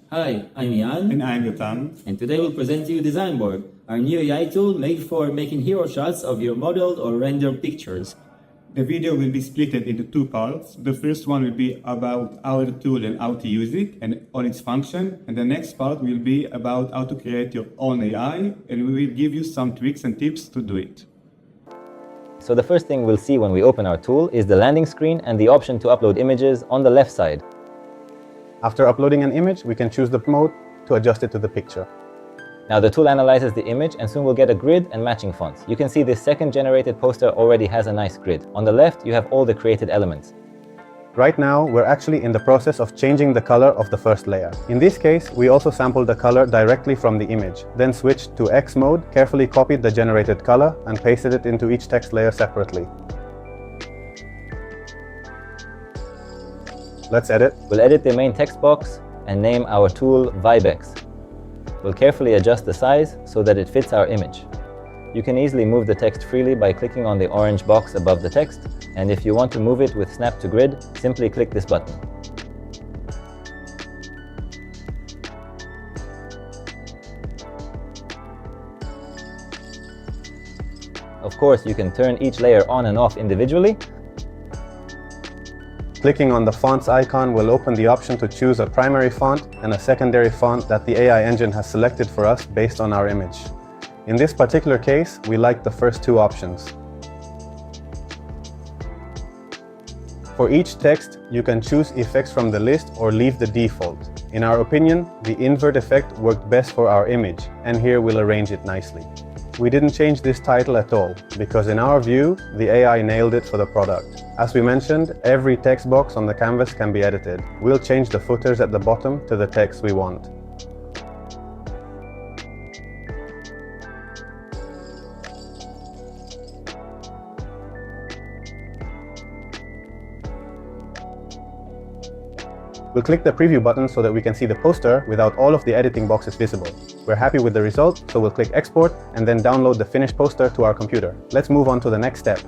Hi, I'm Ian. And I'm Yotam. And today we'll present to you Design Board, our new AI tool made for making hero shots of your modeled or rendered pictures. The video will be split into two parts. The first one will be about our tool and how to use it and all its function. And the next part will be about how to create your own AI, and we will give you some tricks and tips to do it. So the first thing we'll see when we open our tool is the landing screen and the option to upload images on the left side. After uploading an image, we can choose the mode to adjust it to the picture. Now the tool analyzes the image and soon we'll get a grid and matching fonts. You can see this second generated poster already has a nice grid. On the left, you have all the created elements. Right now, we're actually in the process of changing the color of the first layer. In this case, we also sampled the color directly from the image, then switched to X mode, carefully copied the generated color, and pasted it into each text layer separately. Let's edit. We'll edit the main text box and name our tool VibeX. We'll carefully adjust the size so that it fits our image. You can easily move the text freely by clicking on the orange box above the text, and if you want to move it with Snap to Grid, simply click this button. Of course, you can turn each layer on and off individually. Clicking on the fonts icon will open the option to choose a primary font and a secondary font that the AI engine has selected for us based on our image. In this particular case, we like the first two options. For each text, you can choose effects from the list or leave the default. In our opinion, the invert effect worked best for our image, and here we'll arrange it nicely. We didn't change this title at all, because in our view, the AI nailed it for the product. As we mentioned, every text box on the canvas can be edited. We'll change the footers at the bottom to the text we want. We'll click the preview button so that we can see the poster without all of the editing boxes visible. We're happy with the result, so we'll click export and then download the finished poster to our computer. Let's move on to the next step.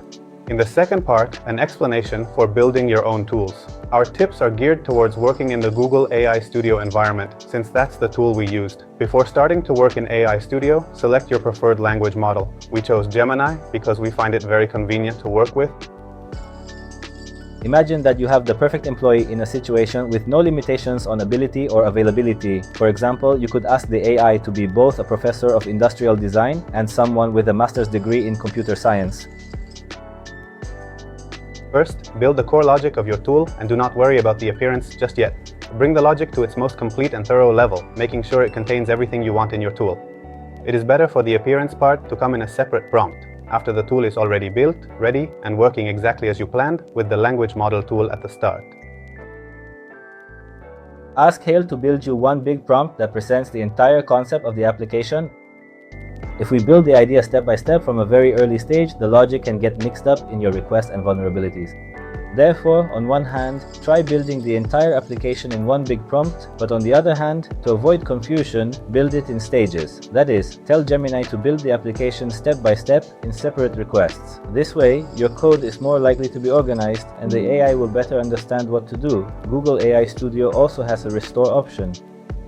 In the second part, an explanation for building your own tools. Our tips are geared towards working in the Google AI Studio environment, since that's the tool we used. Before starting to work in AI Studio, select your preferred language model. We chose Gemini because we find it very convenient to work with. Imagine that you have the perfect employee in a situation with no limitations on ability or availability. For example, you could ask the AI to be both a professor of industrial design and someone with a master's degree in computer science. First, build the core logic of your tool and do not worry about the appearance just yet. Bring the logic to its most complete and thorough level, making sure it contains everything you want in your tool. It is better for the appearance part to come in a separate prompt, after the tool is already built, ready, and working exactly as you planned with the language model tool at the start. Ask Hale to build you one big prompt that presents the entire concept of the application. If we build the idea step by step from a very early stage, the logic can get mixed up in your requests and vulnerabilities. Therefore, on one hand, try building the entire application in one big prompt, but on the other hand, to avoid confusion, build it in stages. That is, tell Gemini to build the application step by step in separate requests. This way, your code is more likely to be organized and the AI will better understand what to do. Google AI Studio also has a restore option.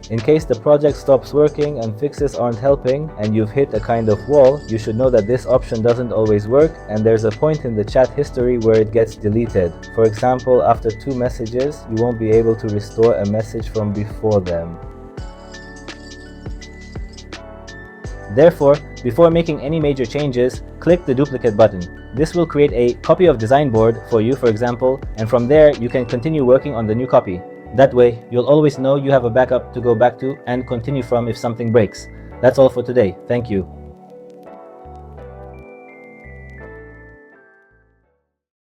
In case the project stops working and fixes aren't helping and you've hit a kind of wall, you should know that this option doesn't always work and there's a point in the chat history where it gets deleted. For example, after 2 messages, you won't be able to restore a message from before them. Therefore, before making any major changes, click the duplicate button. This will create a copy of Design Board for you, for example, and from there you can continue working on the new copy. That way, you'll always know you have a backup to go back to and continue from if something breaks. That's all for today. Thank you.